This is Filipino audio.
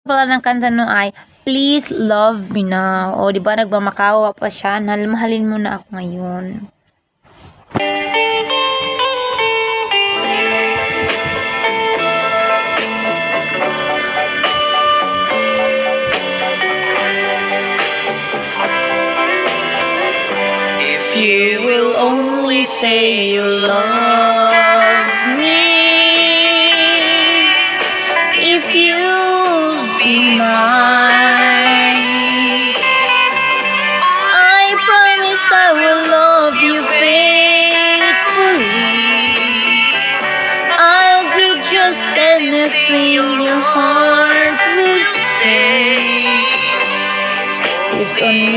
pala ng kanta no ay Please Love Me Now. O, di ba nagmamakawa pa siya. Mahalin mo na ako ngayon. If you will only say you love me, if you'll be mine, I promise I will love you faithfully. I'll do just anything your heart will say. If only